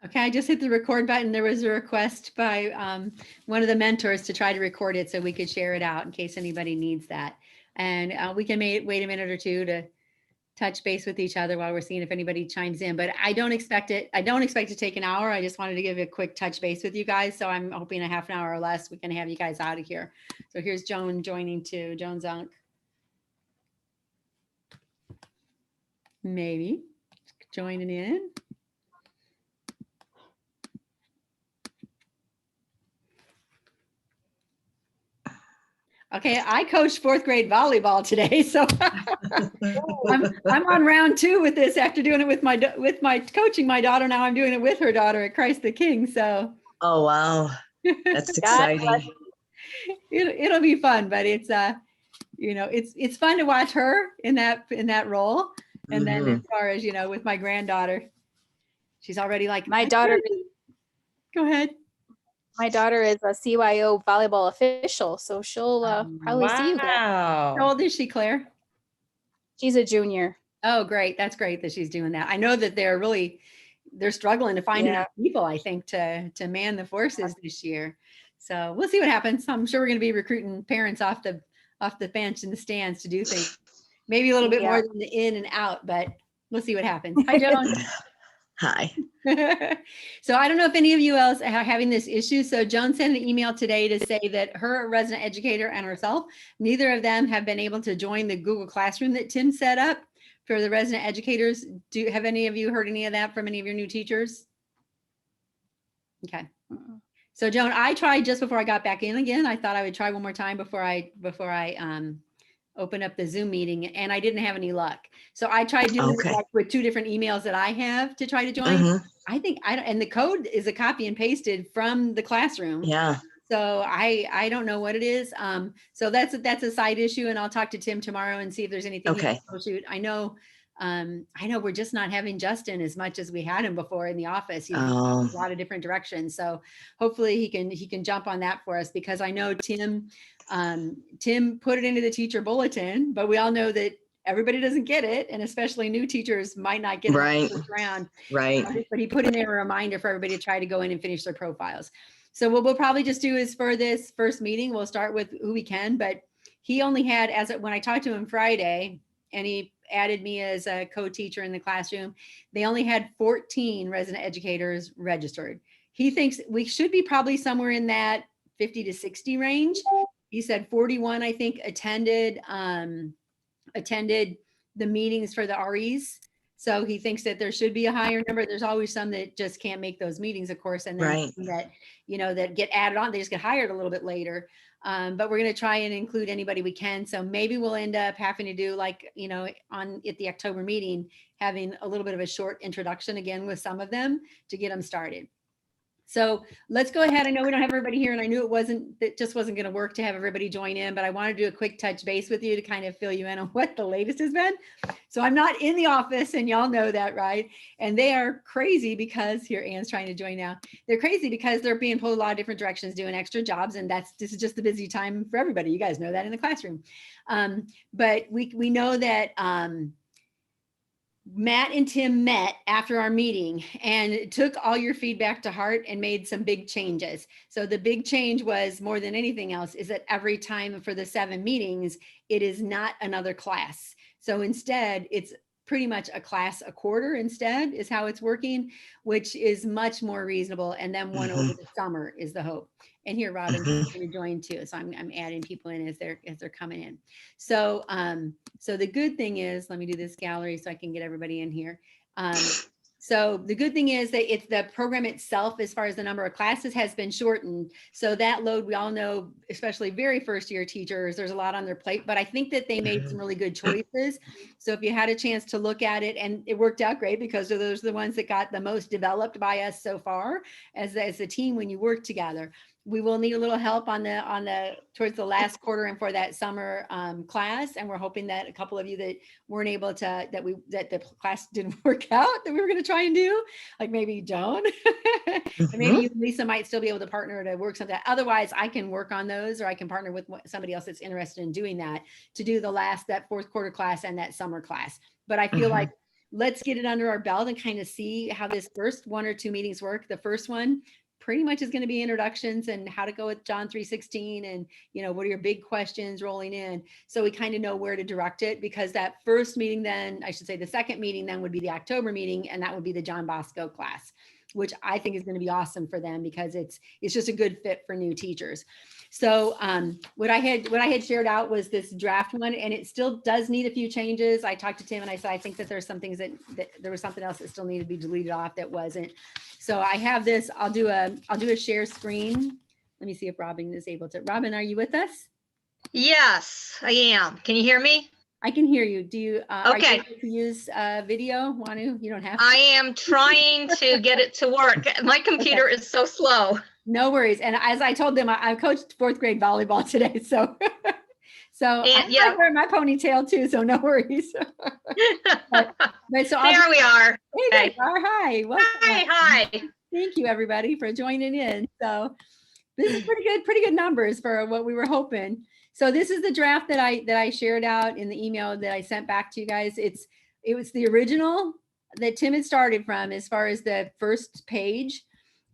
Okay, I just hit the record button. There was a request by one of the mentors to try to record it so we could share it out in case anybody needs that. And we can wait a minute or two to touch base with each other while we're seeing if anybody chimes in. But I don't expect it. I don't expect to take an hour. I just wanted to give a quick touch base with you guys. So I'm hoping a half an hour or less we can have you guys out of here. So here's Joan joining too. Joan Zunk. Maybe joining in. Okay, I coached fourth grade volleyball today, so I'm on round 2 with this after doing it with my coaching my daughter. Now I'm doing it with her daughter at Christ the King. So oh wow, that's exciting. It'll be fun, but it's it's fun to watch her in that role. And then as far as with my granddaughter, she's already like my daughter. Go ahead. My daughter is a CYO volleyball official, so she'll probably see you guys. How old is she, Claire? She's a junior. Oh, great. That's great that she's doing that. I know that they're struggling to find enough people, I think, to man the forces this year. So we'll see what happens. I'm sure we're going to be recruiting parents off the bench in the stands to do things. Maybe a little bit more than the in and out, but we'll see what happens. Hi, Joan. Hi. So I don't know if any of you else are having this issue. So Joan sent an email today to say that her resident educator and herself, neither of them have been able to join the Google Classroom that Tim set up for the resident educators. Have any of you heard any of that from any of your new teachers? Okay. So Joan, I tried just before I got back in again. I thought I would try one more time before I open up the Zoom meeting, and I didn't have any luck. So I tried doing it with 2 different emails that I have to try to join. And the code is a copy and pasted from the classroom. Yeah. So I don't know what it is. So that's a side issue, and I'll talk to Tim tomorrow and see if there's anything. Okay. Shoot, I know we're just not having Justin as much as we had him before in the office. He's a lot of different directions. So hopefully he can jump on that for us, because I know Tim put it into the teacher bulletin, but we all know that everybody doesn't get it, and especially new teachers might not get it the first round. Right. But he put in there a reminder for everybody to try to go in and finish their profiles. So what we'll probably just do is for this first meeting, we'll start with who we can, but he only had, when I talked to him Friday, and he added me as a co-teacher in the classroom, they only had 14 resident educators registered. He thinks we should be probably somewhere in that 50 to 60 range. He said 41, I think, attended the meetings for the REs. So he thinks that there should be a higher number. There's always some that just can't make those meetings, of course, and then that get added on. They just get hired a little bit later. But we're going to try and include anybody we can. So maybe we'll end up having to do at the October meeting, having a little bit of a short introduction again with some of them to get them started. So let's go ahead. I know we don't have everybody here, and I knew it just wasn't going to work to have everybody join in, but I want to do a quick touch base with you to kind of fill you in on what the latest has been. So I'm not in the office, and y'all know that, right? And they are crazy because here, Anne's trying to join now. They're crazy because they're being pulled a lot of different directions, doing extra jobs, and this is just the busy time for everybody. You guys know that in the classroom. But we know that Matt and Tim met after our meeting and took all your feedback to heart and made some big changes. So the big change was, more than anything else, is that every time for the 7 meetings, it is not another class. So instead, it's pretty much a class a quarter instead is how it's working, which is much more reasonable. And then one over the summer is the hope. And here, Robin's going to join too. So I'm adding people in as they're coming in. So so the good thing is, let me do this gallery so I can get everybody in here. So the good thing is that it's the program itself, as far as the number of classes, has been shortened. So that load, we all know, especially very first year teachers, there's a lot on their plate, but I think that they made some really good choices. So if you had a chance to look at it, and it worked out great because those are the ones that got the most developed by us so far as a team when you work together. We will need a little help on the towards the last quarter and for that summer class, and we're hoping that a couple of you that weren't able to, that the class didn't work out, that we were going to try and do, like maybe Joan, and maybe you, Lisa, might still be able to partner to work something. Otherwise, I can work on those, or I can partner with somebody else that's interested in doing that, to do that 4th quarter class and that summer class. But I feel like let's get it under our belt and kind of see how this first 1 or 2 meetings work. The first one pretty much is going to be introductions and how to go with John 3:16 and, what are your big questions rolling in. So we kind of know where to direct it, because that first meeting, then I should say the second meeting then would be the October meeting, and that would be the John Bosco class, which I think is going to be awesome for them because it's just a good fit for new teachers. So what I had shared out was this draft one, and it still does need a few changes. I talked to Tim and I said, I think that there's some things that there was something else that still needed to be deleted off that wasn't. So I have this, I'll do a share screen. Let me see if Robin is able to. Robin, are you with us? Yes, I am. Can you hear me? I can hear you. Do you, are you Okay. able to use video? Wanu, you don't have to. I am trying to get it to work. My computer is so slow. No worries. And as I told them, I coached 4th grade volleyball today. So, I yeah. wear my ponytail too. So no worries. but so There we are. Hey, there you are. Hi. Welcome. Hi. Thank you everybody for joining in. So this is pretty good numbers for what we were hoping. So this is the draft that I shared out in the email that I sent back to you guys. It was the original that Tim had started from as far as the first page.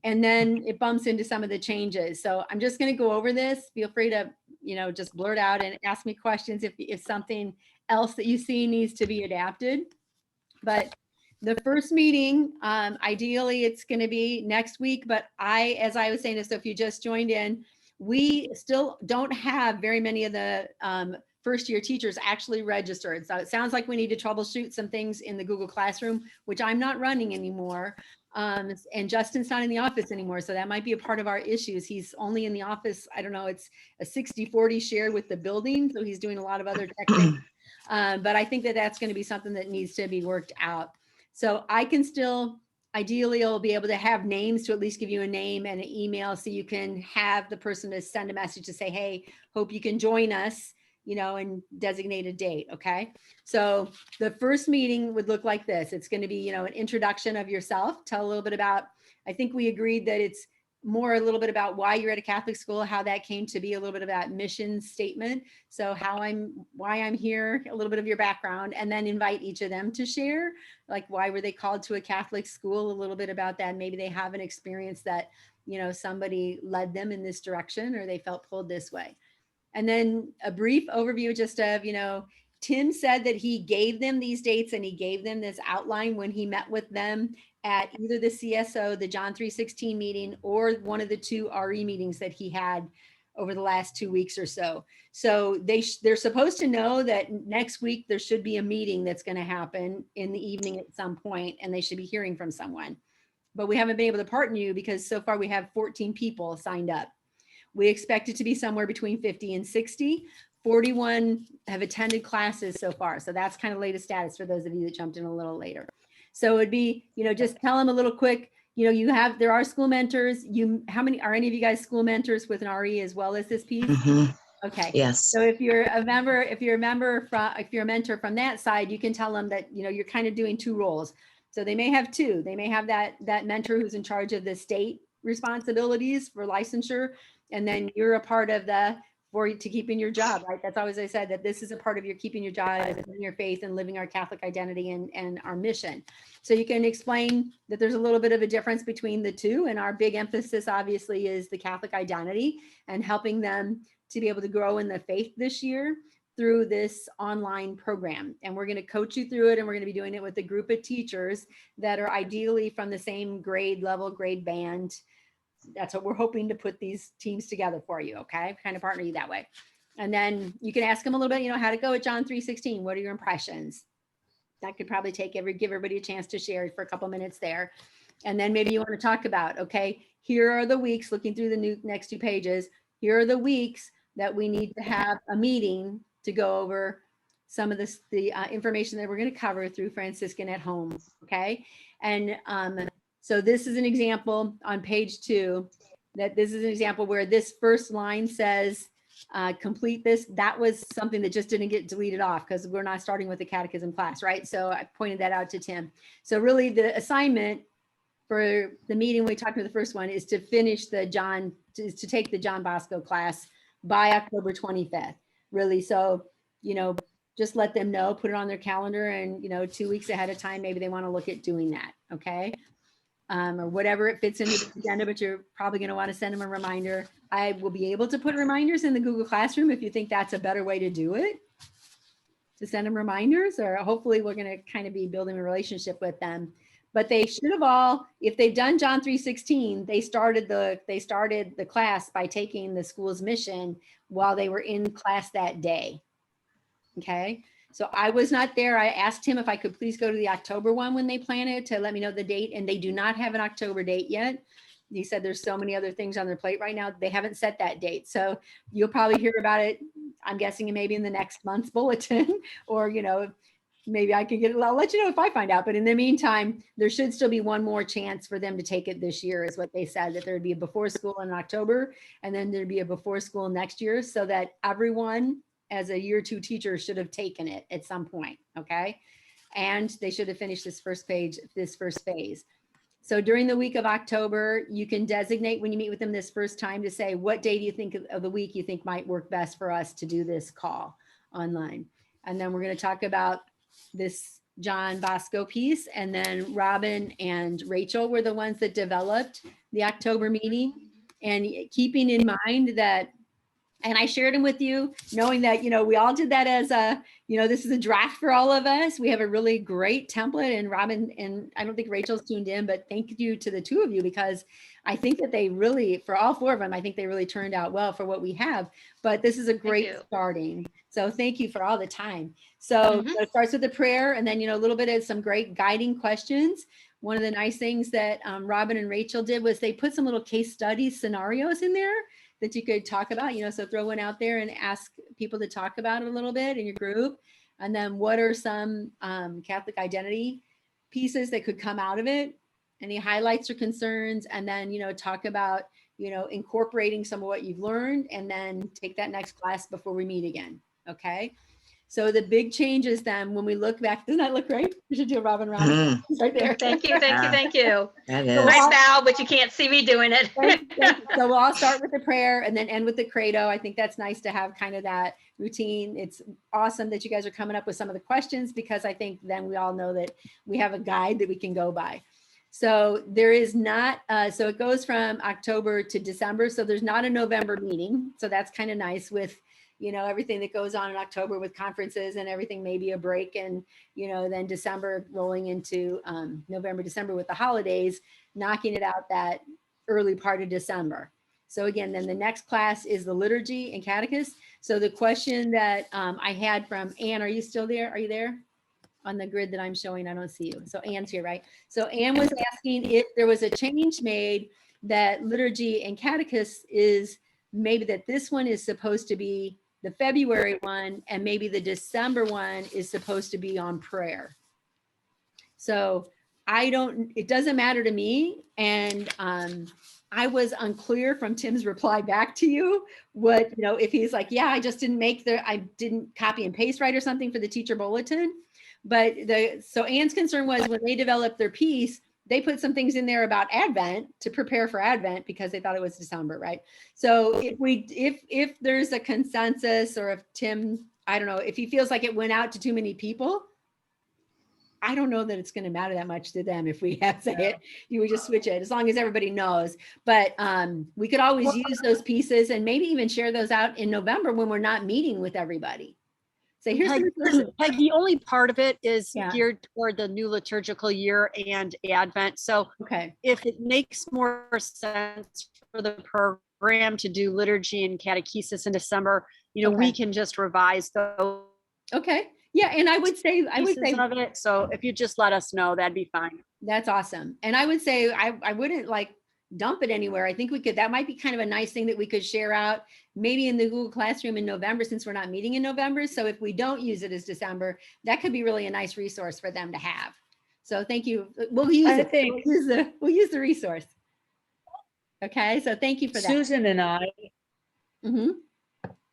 And then it bumps into some of the changes. So I'm just going to go over this. Feel free to, just blurt out and ask me questions if something else that you see needs to be adapted. But the first meeting, ideally it's going to be next week. But as I was saying this, so if you just joined in, we still don't have very many of the first year teachers actually registered. So it sounds like we need to troubleshoot some things in the Google Classroom, which I'm not running anymore. And Justin's not in the office anymore. So that might be a part of our issues. He's only in the office. I don't know. It's a 60-40 share with the building. So he's doing a lot of other tech things. But I think that that's going to be something that needs to be worked out. So I can still, ideally, I'll be able to have names to at least give you a name and an email so you can have the person to send a message to say, hey, hope you can join us, and designate a date. Okay. So the first meeting would look like this. It's going to be, an introduction of yourself, tell a little bit about, I think we agreed that it's more a little bit about why you're at a Catholic school, how that came to be, a little bit about mission statement. So why I'm here, a little bit of your background, and then invite each of them to share, like, why were they called to a Catholic school, a little bit about that. Maybe they have an experience that, somebody led them in this direction or they felt pulled this way. And then a brief overview just of, Tim said that he gave them these dates and he gave them this outline when he met with them at either the CSO, the John 3:16 meeting, or one of the 2 RE meetings that he had over the last 2 weeks or so. So they're supposed to know that next week there should be a meeting that's going to happen in the evening at some point, and they should be hearing from someone. But we haven't been able to partner you because so far we have 14 people signed up. We expect it to be somewhere between 50 and 60. 41 have attended classes so far. So that's kind of latest status for those of you that jumped in a little later. So it'd be, just tell them a little quick, there are school mentors. How many, are any of you guys school mentors with an RE as well as this piece? Mhm. Okay. Yes. So if you're a mentor from that side, you can tell them that, you're kind of doing 2 roles. So they may have 2. They may have that mentor who's in charge of the state responsibilities for licensure. And then you're a part of to keeping your job, right? That's always, I said that this is a part of your keeping your job, living your faith and living our Catholic identity and our mission. So you can explain that there's a little bit of a difference between the 2. And our big emphasis obviously is the Catholic identity and helping them to be able to grow in the faith this year through this online program. And we're going to coach you through it. And we're going to be doing it with a group of teachers that are ideally from the same grade level, grade band. That's what we're hoping to put these teams together for you. Okay. Kind of partner you that way. And then you can ask them a little bit, how to go at John 3:16. What are your impressions? That could probably give everybody a chance to share for a couple minutes there. And then maybe you want to talk about, okay, here are the weeks, looking through the next 2 pages. Here are the weeks that we need to have a meeting to go over some of the information that we're going to cover through Franciscan at Home. Okay. And so this is an example on page 2, that this is an example where this first line says, complete this. That was something that just didn't get deleted off because we're not starting with the catechism class, right? So I pointed that out to Tim. So really the assignment for the meeting we talked about, the first one, is to finish to take the John Bosco class by October 25th, really. So, just let them know, put it on their calendar, and 2 weeks ahead of time, maybe they want to look at doing that. Okay. Or whatever it fits into the agenda, but you're probably going to want to send them a reminder. I will be able to put reminders in the Google Classroom if you think that's a better way to do it, to send them reminders, or hopefully we're going to kind of be building a relationship with them. But they should have all, if they've done John 3:16, they started the class by taking the school's mission while they were in class that day. Okay. So I was not there. I asked him if I could please go to the October one when they plan it, to let me know the date. And they do not have an October date yet. He said there's so many other things on their plate right now. They haven't set that date. So you'll probably hear about it, I'm guessing, maybe in the next month's bulletin, or, maybe I can get it. I'll let you know if I find out. But in the meantime, there should still be one more chance for them to take it this year, is what they said, that there'd be a before school in October, and then there'd be a before school next year, so that everyone as a year 2 teacher should have taken it at some point. Okay. And they should have finished this first phase. So during the week of October, you can designate, when you meet with them this first time, to say, what day do you think of the week you think might work best for us to do this call online? And then we're going to talk about this John Bosco piece. And then Robin and Rachel were the ones that developed the October meeting. And keeping in mind that, and I shared them with you, knowing that, we all did that as a, this is a draft for all of us. We have a really great template, and Robin, and I don't think Rachel's tuned in, but thank you to the two of you, because I think that they really, for all 4 of them, I think they really turned out well for what we have. But this is a great starting. So thank you for all the time. So it starts with a prayer, and then, a little bit of some great guiding questions. One of the nice things that Robin and Rachel did was they put some little case study scenarios in there that you could talk about, so throw one out there and ask people to talk about it a little bit in your group. And then what are some Catholic identity pieces that could come out of it? Any highlights or concerns? And then, talk about, incorporating some of what you've learned, and then take that next class before we meet again. Okay. So the big changes then, when we look back, doesn't that look great? We should do a Robin round. Mhm. Right there. Thank you. Thank you. That I is. bow, but you can't see me doing it. Thank you. So we'll all start with the prayer and then end with the credo. I think that's nice to have kind of that routine. It's awesome that you guys are coming up with some of the questions, because I think then we all know that we have a guide that we can go by. So there is not, so it goes from October to December. So there's not a November meeting. So that's kind of nice with, everything that goes on in October with conferences and everything, maybe a break, and, then December rolling into November, December with the holidays, knocking it out that early part of December. So again, then the next class is the liturgy and catechist. So the question that I had from Anne, are you still there? Are you there? On the grid that I'm showing, I don't see you. So Anne's here, right? So Anne was asking if there was a change made, that liturgy and catechist is maybe that this one is supposed to be the February one, and maybe the December one is supposed to be on prayer. So it doesn't matter to me. And I was unclear from Tim's reply back to you, what, if he's like, yeah, I just didn't I didn't copy and paste right or something for the teacher bulletin. But so Anne's concern was, when they developed their piece, they put some things in there about Advent to prepare for Advent, because they thought it was December, right? So if there's a consensus, or if Tim, I don't know, if he feels like it went out to too many people, I don't know that it's going to matter that much to them if we have to hit, you would just switch it, as long as everybody knows. But we could always use those pieces, and maybe even share those out in November when we're not meeting with everybody. So here's the only part of it is Yeah. geared toward the new liturgical year and Advent. So okay. if it makes more sense for the program to do liturgy and catechesis in December, we can just revise those. Okay. Yeah. And I would say of it. So if you just let us know, that'd be fine. That's awesome. And I would say I wouldn't dump it anywhere. I think that might be kind of a nice thing that we could share out, maybe in the Google Classroom in November, since we're not meeting in November. So if we don't use it as December, that could be really a nice resource for them to have. So thank you. We'll use it. We'll use the resource. Okay. So thank you for that. Susan and I Mm-hmm.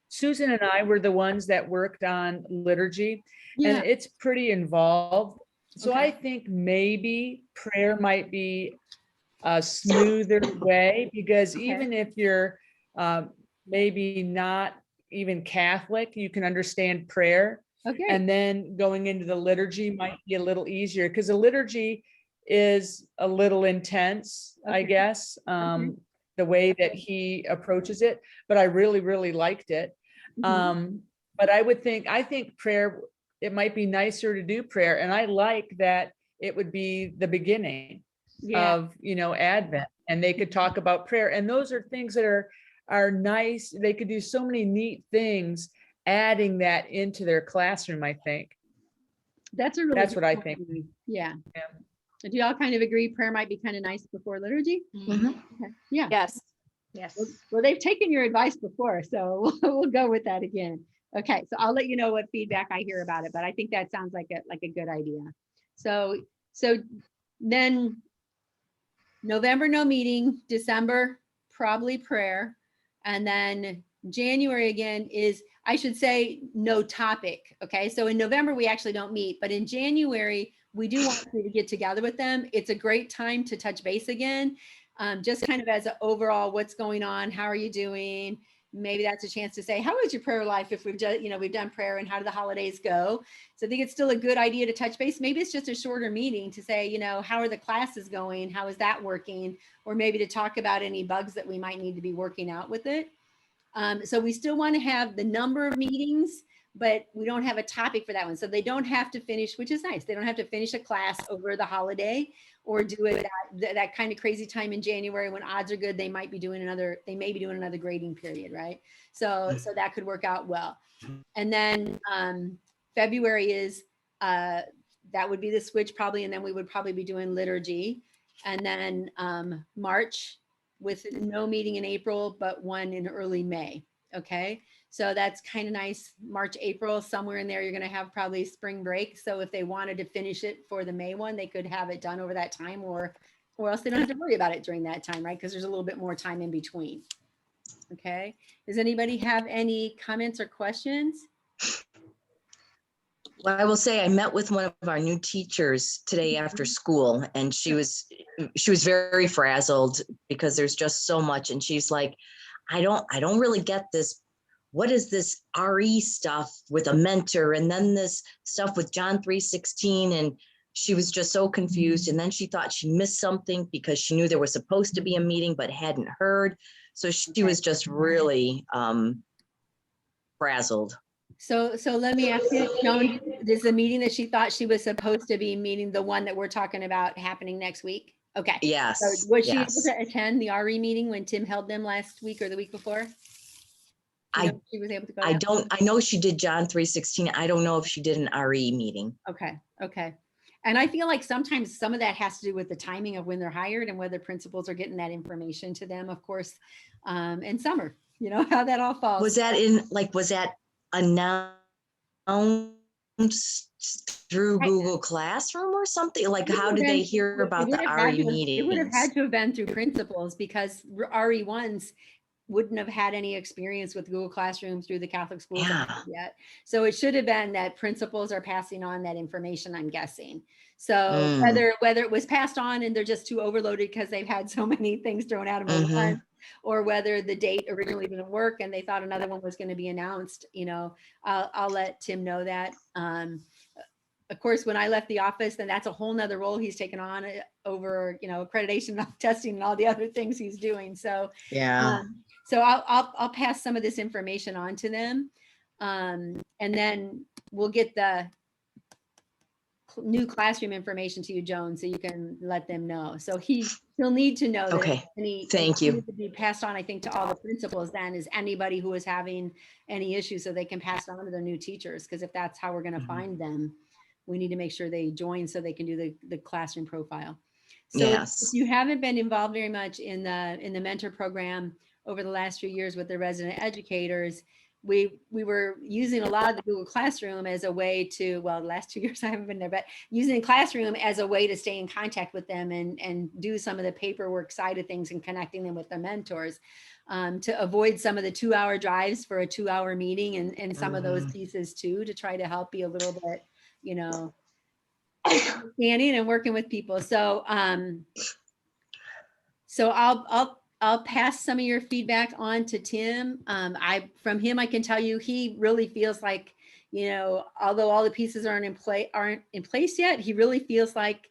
Susan and I were the ones that worked on liturgy, Yeah. and it's pretty involved. So Okay. I think maybe prayer might be a smoother way, because Okay. even if you're maybe not even Catholic, you can understand prayer. Okay. And then going into the liturgy might be a little easier because the liturgy is a little intense, I Okay. guess, the way that he approaches it, but I really, really liked it. But I think prayer, it might be nicer to do prayer. And I like that it would be the beginning Yeah. of, Advent, and they could talk about prayer. And those are things that are nice. They could do so many neat things, adding that into their classroom, I think. That's a really That's good what I point. think. Yeah. Yeah. Do y'all kind of agree prayer might be kind of nice before liturgy? Mhm. Okay. Yeah. Yes. Yes. Well, they've taken your advice before, so we'll go with that again. Okay, so I'll let you know what feedback I hear about it, but I think that sounds like a good idea. So then November, no meeting, December, probably prayer. And then January again is, I should say, no topic. Okay, so in November, we actually don't meet, but in January, we do want you to get together with them. It's a great time to touch base again. Just kind of as an overall, what's going on? How are you doing? Maybe that's a chance to say, how is your prayer life? If we've just, we've done prayer, and how do the holidays go? So I think it's still a good idea to touch base. Maybe it's just a shorter meeting to say, how are the classes going? How is that working? Or maybe to talk about any bugs that we might need to be working out with it. So we still want to have the number of meetings, but we don't have a topic for that one. So they don't have to finish, which is nice. They don't have to finish a class over the holiday or do it that kind of crazy time in January when odds are good. They may be doing another grading period, right? So that could work out well. And then February is, that would be the switch probably. And then we would probably be doing liturgy. And then March, with no meeting in April, but one in early May. Okay. So that's kind of nice. March, April, somewhere in there, you're going to have probably spring break. So if they wanted to finish it for the May one, they could have it done over that time, or else they don't have to worry about it during that time, right? Because there's a little bit more time in between. Okay. Does anybody have any comments or questions? Well, I will say I met with one of our new teachers today after school, and she was very frazzled because there's just so much. And she's like, I don't really get this. What is this RE stuff with a mentor, and then this stuff with John 3:16? And she was just so confused. And then she thought she missed something because she knew there was supposed to be a meeting but hadn't heard. So she was just really frazzled. So let me ask you, Joan, is the meeting that she thought she was supposed to be meeting the one that we're talking about happening next week? Okay. Yes. So was she able yes. to attend the RE meeting when Tim held them last week or the week before? She was able to go. I know she did John 3:16. I don't know if she did an RE meeting. Okay. And I feel like sometimes some of that has to do with the timing of when they're hired and whether principals are getting that information to them, of course, in summer, how that all falls. Was that announced through Google Classroom or something? Like, how did they hear about the RE meetings? It would have had to have been through principals, because RE1s wouldn't have had any experience with Google Classroom through the Catholic schools yet. So it should have been that principals are passing on that information, I'm guessing. So whether it was passed on and they're just too overloaded because they've had so many things thrown at them at once, or whether the date originally didn't work and they thought another one was going to be announced, I'll let Tim know that. Of course, when I left the office, then that's a whole nother role he's taken on over, accreditation, testing, and all the other things he's doing. So yeah. So I'll pass some of this information on to them, and then we'll get the new classroom information to you, Joan, so you can let them know. So he'll need to know that. Okay. Thank you. Needs to be passed on, I think, to all the principals. Then is anybody who is having any issues, so they can pass it on to their new teachers. Because if that's how we're going to find them, we need to make sure they join so they can do the classroom profile. So yes. if you haven't been involved very much in the mentor program over the last few years with the resident educators, we were using a lot of the Google Classroom as a way to, well, the last 2 years I haven't been there, but using Classroom as a way to stay in contact with them and do some of the paperwork side of things and connecting them with the mentors, to avoid some of the 2-hour drives for a 2-hour meeting and some of those pieces too, to try to help be a little bit, standing and working with people. So I'll pass some of your feedback on to Tim. From him, I can tell you, he really feels like you know, although all the pieces aren't in place yet, he really feels like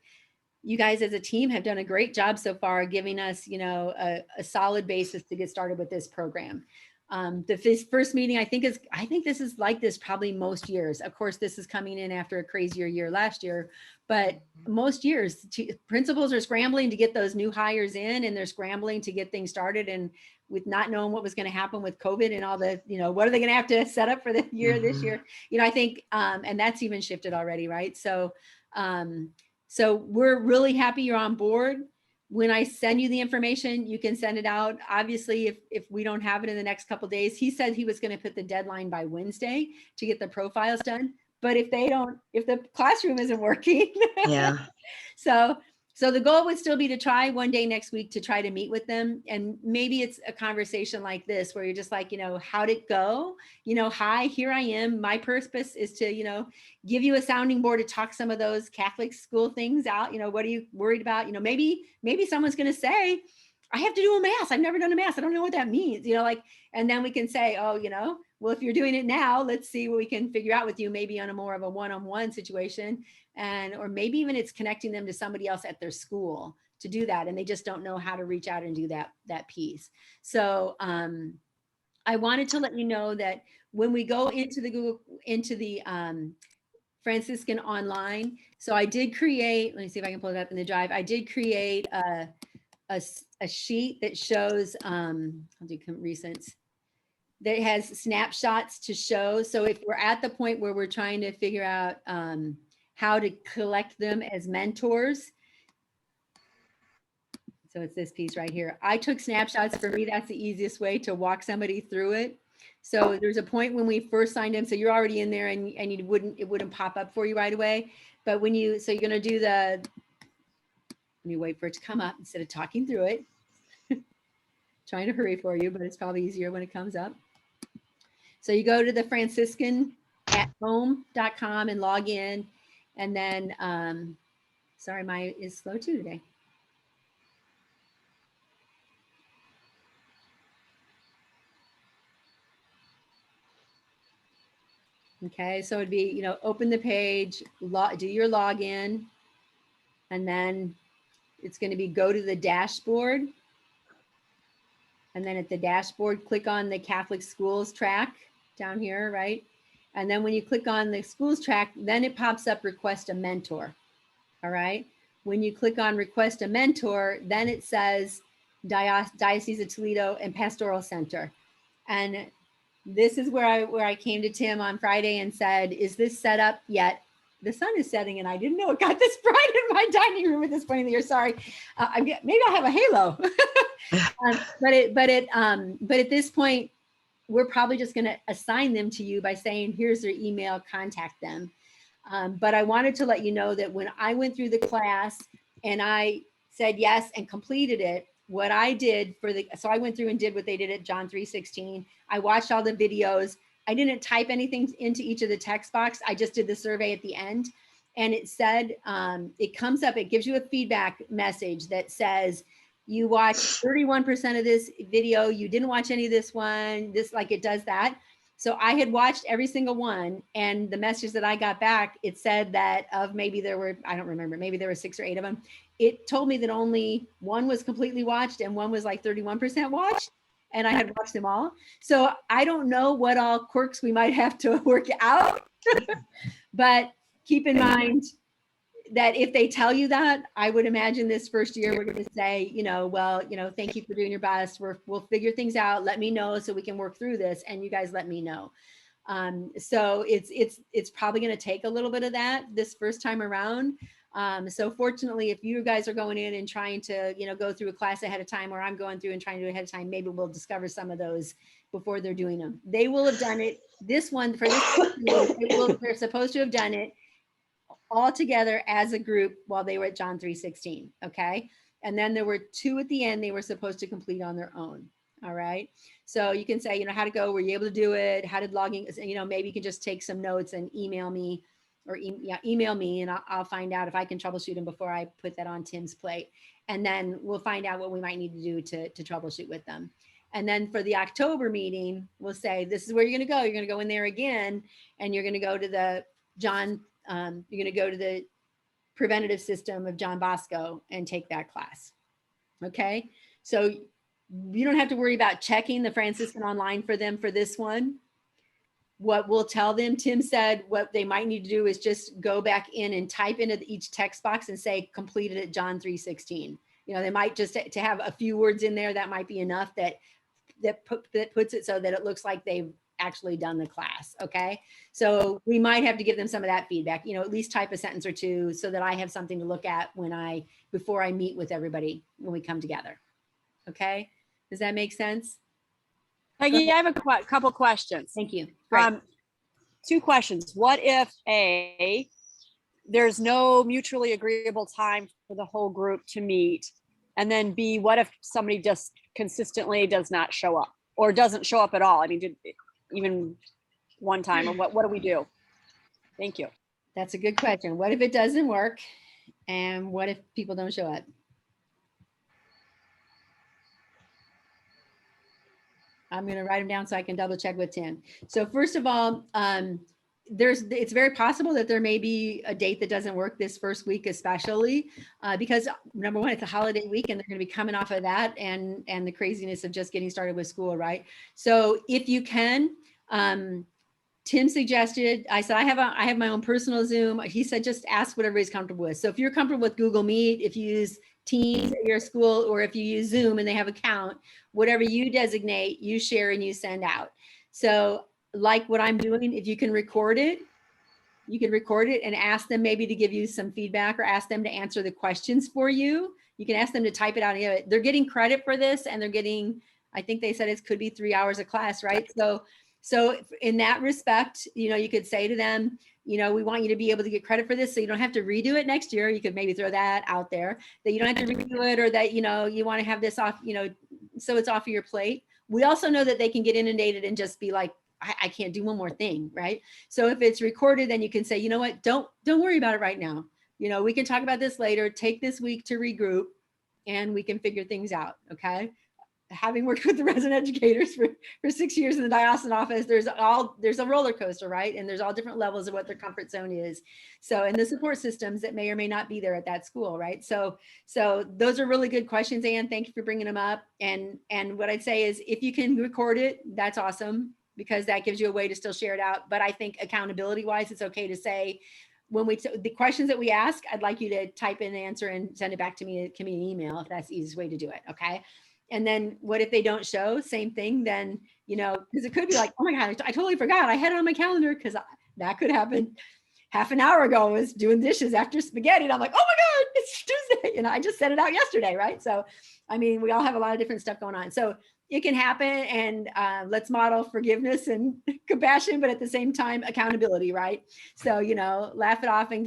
you guys as a team have done a great job so far, giving us, you know, a solid basis to get started with this program. The first meeting, I think this is like this probably most years. Of course, this is coming in after a crazier year last year, but most years principals are scrambling to get those new hires in, and they're scrambling to get things started. And with not knowing what was going to happen with COVID and all the, you know, what are they going to have to set up for the year this year? You know, I think, and that's even shifted already, right? So, so we're really happy you're on board. When I send you the information, you can send it out. Obviously, if we don't have it in the next couple of days, he said he was going to put the deadline by Wednesday to get the profiles done. But if the classroom isn't working, Yeah. So the goal would still be to try one day next week to try to meet with them. And maybe it's a conversation like this, where you're just like, you know, how'd it go? You know, hi, here I am. My purpose is to, you know, give you a sounding board to talk some of those Catholic school things out. You know, what are you worried about? You know, maybe someone's going to say, I have to do a mass. I've never done a mass. I don't know what that means, you know, like, and then we can say, oh, you know, well, if you're doing it now, let's see what we can figure out with you, maybe on a more of a one-on-one situation. And, or maybe even it's connecting them to somebody else at their school to do that. And they just don't know how to reach out and do that piece. So I wanted to let you know that when we go into the Franciscan online, so I did create, let me see if I can pull it up in the drive. I did create a sheet that shows, I'll do recents, that has snapshots to show. So if we're at the point where we're trying to figure out how to collect them as mentors. So it's this piece right here. I took snapshots. For me, that's the easiest way to walk somebody through it. So there's a point when we first signed in, so you're already in there, and it wouldn't pop up for you right away. But when so you're going to do let me wait for it to come up instead of talking through it. Trying to hurry for you, but it's probably easier when it comes up. So you go to the franciscan@home.com and log in. And then, sorry, my is slow too today. Okay, so it'd be, you know, open the page, do your login, and then it's going to be go to the dashboard. And then at the dashboard, click on the Catholic schools track down here, right? And then when you click on the schools track, then it pops up request a mentor. All right. When you click on request a mentor, then it says Diocese of Toledo and Pastoral Center. And this is where I came to Tim on Friday and said, is this set up yet? The sun is setting and I didn't know it got this bright in my dining room at this point of the year. Sorry. Maybe I have a halo. But at this point, we're probably just going to assign them to you by saying, here's their email, contact them. But I wanted to let you know that when I went through the class and I said yes and completed it, what I did so I went through and did what they did at John 3:16. I watched all the videos. I didn't type anything into each of the text box. I just did the survey at the end. And it said, it comes up, it gives you a feedback message that says, you watched 31% of this video, you didn't watch any of this one, like it does that. So I had watched every single one, and the message that I got back, it said that of maybe there were, I don't remember, maybe there were 6 or 8 of them. It told me that only one was completely watched and one was like 31% watched, and I had watched them all. So I don't know what all quirks we might have to work out, but keep in mind that if they tell you that, I would imagine this first year, we're going to say, you know, well, you know, thank you for doing your best. We'll figure things out. Let me know so we can work through this. And you guys let me know. So it's probably going to take a little bit of that this first time around. So fortunately, if you guys are going in and trying to, you know, go through a class ahead of time, or I'm going through and trying to do it ahead of time, maybe we'll discover some of those before they're doing them. They will have done it. This one for this, they're supposed to have done it all together as a group while they were at John 3:16. Okay. And then there were 2 at the end they were supposed to complete on their own. All right. So you can say, you know, how'd it go? Were you able to do it? How did logging, you know, maybe you can just take some notes and email me, or email me, and I'll find out if I can troubleshoot them before I put that on Tim's plate. And then we'll find out what we might need to do to troubleshoot with them. And then for the October meeting, we'll say, this is where you're going to go. You're going to go in there again, and you're going to go to the you're going to go to the preventative system of John Bosco and take that class. Okay. So you don't have to worry about checking the Franciscan online for them for this one. What we'll tell them, Tim said, what they might need to do is just go back in and type into each text box and say completed at John 3:16. You know, they might just to have a few words in there, that might be enough that puts it so that it looks like they've actually done the class. Okay. So we might have to give them some of that feedback, you know, at least type a sentence or two so that I have something to look at before I meet with everybody when we come together. Okay. Does that make sense? Peggy, I have a couple questions. Thank you. Great. 2 questions. What if there's no mutually agreeable time for the whole group to meet? And then B, what if somebody just consistently does not show up or doesn't show up at all? I mean, even one time, or what do we do? Thank you. That's a good question. What if it doesn't work? And what if people don't show up? I'm going to write them down so I can double check with Tim. So first of all, it's very possible that there may be a date that doesn't work this first week, especially because number one, it's a holiday week and they're going to be coming off of that and the craziness of just getting started with school, right? So if you can, Tim suggested, I said, I have my own personal Zoom. He said, just ask what everybody's comfortable with. So if you're comfortable with Google Meet, if you use Teams at your school, or if you use Zoom and they have an account, whatever you designate, you share and you send out. So like what I'm doing, if you can record it, you can record it and ask them maybe to give you some feedback or ask them to answer the questions for you. You can ask them to type it out. They're getting credit for this and they're getting, I think they said it could be 3 hours of class, right? So in that respect, you know, you could say to them, you know, we want you to be able to get credit for this. So you don't have to redo it next year. You could maybe throw that out there, that you don't have to redo it, or that, you know, you want to have this off, you know, so it's off of your plate. We also know that they can get inundated and just be like, I can't do one more thing, right? So if it's recorded, then you can say, you know what, don't worry about it right now. You know, we can talk about this later. Take this week to regroup and we can figure things out, okay? Having worked with the resident educators for 6 years in the diocesan office, there's a roller coaster, right? And there's all different levels of what their comfort zone is. So, and the support systems that may or may not be there at that school, right? So those are really good questions, Anne. Thank you for bringing them up. And what I'd say is, if you can record it, that's awesome, because that gives you a way to still share it out. But I think accountability wise, it's okay to say, when the questions that we ask, I'd like you to type in the answer and send it back to me. Give me an email if that's the easiest way to do it. Okay. And then what if they don't show? Same thing. Then, you know, because it could be like, oh my God, I totally forgot. I had it on my calendar, because that could happen. Half an hour ago, I was doing dishes after spaghetti. And I'm like, oh my God, it's Tuesday. And I just sent it out yesterday. Right. So, I mean, we all have a lot of different stuff going on. So it can happen. And let's model forgiveness and compassion, but at the same time, accountability. Right. So, you know, laugh it off and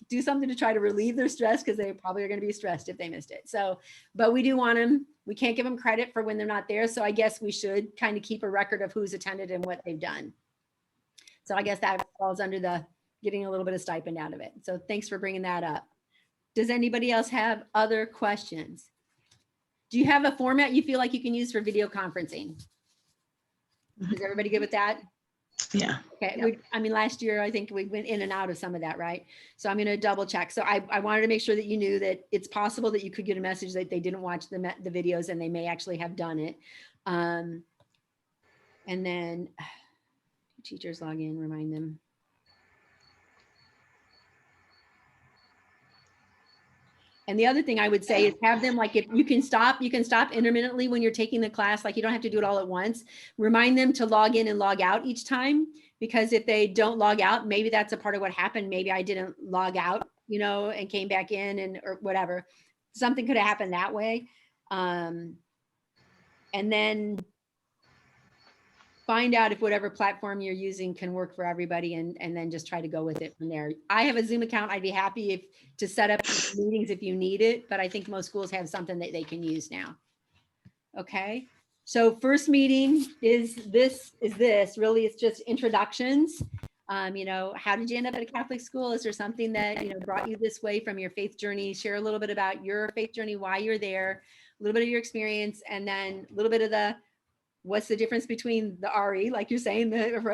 do something to try to relieve their stress, because they probably are going to be stressed if they missed it. So, but we do want them. We can't give them credit for when they're not there. So I guess we should kind of keep a record of who's attended and what they've done. So I guess that falls under the getting a little bit of stipend out of it. So thanks for bringing that up. Does anybody else have other questions? Do you have a format you feel like you can use for video conferencing? Is everybody good with that? Yeah. Okay. Yep. I mean, last year, I think we went in and out of some of that, right? So I'm going to double check. So I wanted to make sure that you knew that it's possible that you could get a message that they didn't watch the videos and they may actually have done it. And then teachers log in, remind them. And the other thing I would say is have them, like, if you can stop intermittently when you're taking the class, like you don't have to do it all at once. Remind them to log in and log out each time, because if they don't log out, maybe that's a part of what happened. Maybe I didn't log out, you know, and came back in or whatever. Something could have happened that way. And then find out if whatever platform you're using can work for everybody, and then just try to go with it from there. I have a Zoom account. I'd be happy to set up meetings if you need it, but I think most schools have something that they can use now. Okay. So first meeting is this, really, it's just introductions. You know, how did you end up at a Catholic school? Is there something that, you know, brought you this way from your faith journey? Share a little bit about your faith journey, why you're there, a little bit of your experience, and then a little bit of the what's the difference between the RE, like you're saying,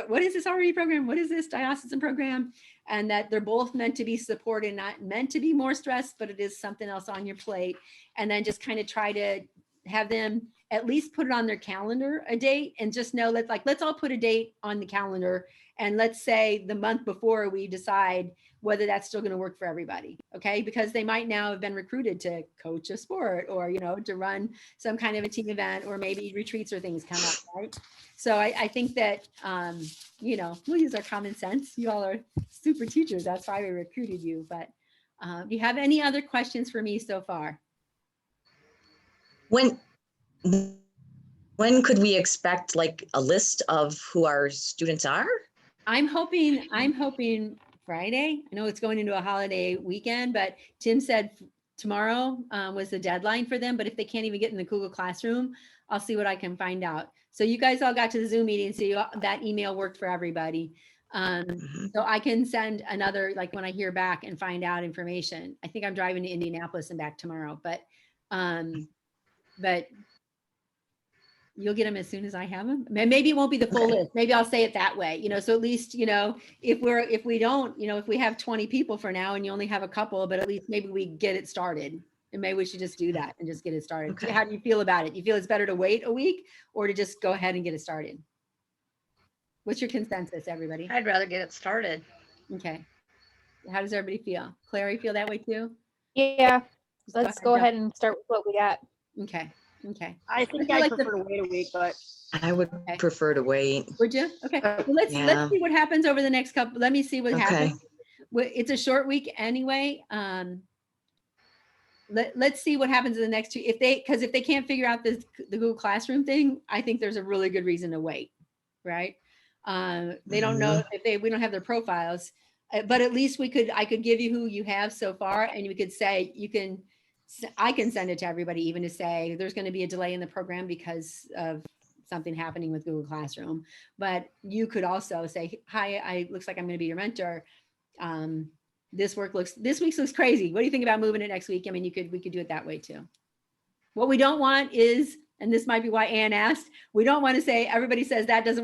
what is this RE program? What is this diocesan program? And that they're both meant to be supported, not meant to be more stressed, but it is something else on your plate. And then just kind of try to have them at least put it on their calendar, a date, and just know that, like, let's all put a date on the calendar. And let's say the month before we decide whether that's still going to work for everybody. Okay. Because they might now have been recruited to coach a sport, or, you know, to run some kind of a team event, or maybe retreats or things come up. Right. So I think that, you know, we'll use our common sense. You all are super teachers. That's why we recruited you. But do you have any other questions for me so far? When could we expect like a list of who our students are? I'm hoping Friday. I know it's going into a holiday weekend, but Tim said tomorrow was the deadline for them. But if they can't even get in the Google Classroom, I'll see what I can find out. So you guys all got to the Zoom meeting, so that email worked for everybody. So I can send another, like when I hear back and find out information. I think I'm driving to Indianapolis and back tomorrow, but you'll get them as soon as I have them. Maybe it won't be the full list. Maybe I'll say it that way, you know, so at least, you know, if we don't, you know, if we have 20 people for now and you only have a couple, but at least maybe we get it started, and maybe we should just do that and just get it started. Okay. How do you feel about it? You feel it's better to wait a week or to just go ahead and get it started? What's your consensus, everybody? I'd rather get it started. Okay. How does everybody feel? Claire, you feel that way too? Yeah, Just let's go ahead and start with what we got. Okay. Okay. I think feel I like prefer to wait a week, but I would prefer to wait. Would you? Okay. Well, let's Yeah. see what happens over the next couple. Let me see what Okay. happens. It's a short week anyway. Let's see what happens in the next two. Because if they can't figure out the Google Classroom thing, I think there's a really good reason to wait, right? They don't know if we don't have their profiles, but at least I could give you who you have so far, and you could say I can send it to everybody, even to say there's going to be a delay in the program because of something happening with Google Classroom. But you could also say, hi, looks like I'm going to be your mentor. This week looks crazy. What do you think about moving it next week? I mean, we could do it that way too. What we don't want is, and this might be why Ann asked, we don't want to say, everybody says that doesn't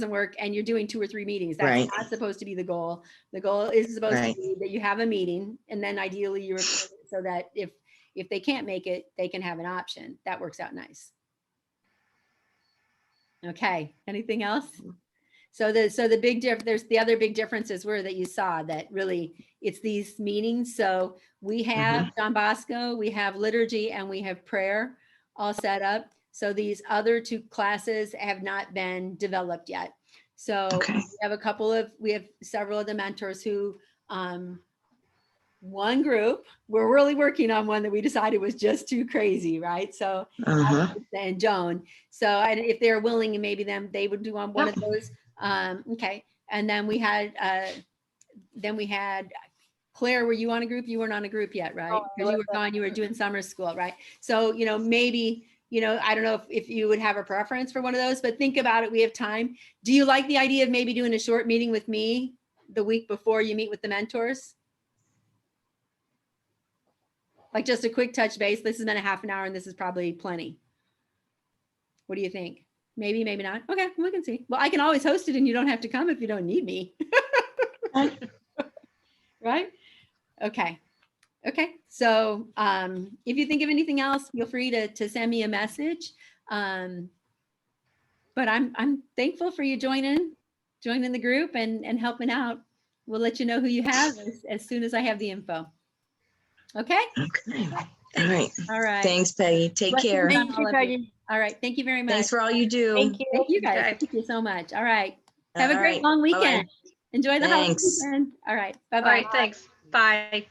work, and you're doing 2 or 3 meetings. That's not supposed to be the goal. The goal is supposed to be that you have a meeting, and then ideally you record it so that if they can't make it, they can have an option. That works out nice. Okay, anything else? So the big there's the other big differences were that you saw that really it's these meetings. So we have John Bosco, we have liturgy, and we have prayer all set up. So these other 2 classes have not been developed yet. So we have several of the mentors who one group, we're really working on one that we decided was just too crazy, right? So and Joan. So if they're willing, and maybe they would do on one of those. Okay. And then we had Claire, were you on a group? You weren't on a group yet, right? Because you were gone, you were doing summer school, right? So, you know, maybe, you know, I don't know if you would have a preference for one of those, but think about it. We have time. Do you like the idea of maybe doing a short meeting with me the week before you meet with the mentors? Like just a quick touch base. This has been a half an hour and this is probably plenty. What do you think? Maybe, maybe not. Okay, we can see. Well, I can always host it and you don't have to come if you don't need me. Right? Okay. Okay. So if you think of anything else, feel free to send me a message. But I'm thankful for you joining the group and helping out. We'll let you know who you have as soon as I have the info. Okay? Okay. All right. All right. Thanks, Peggy. Take care. thank you, Peggy. All right. Thank you very much. Thanks for all you do. Thank you. Thank you guys. Okay. Thank you so much. All right. Have a All great right. long Bye-bye. weekend. Enjoy the holiday Thanks. weekend. All right. All Bye-bye. right, thanks. Bye.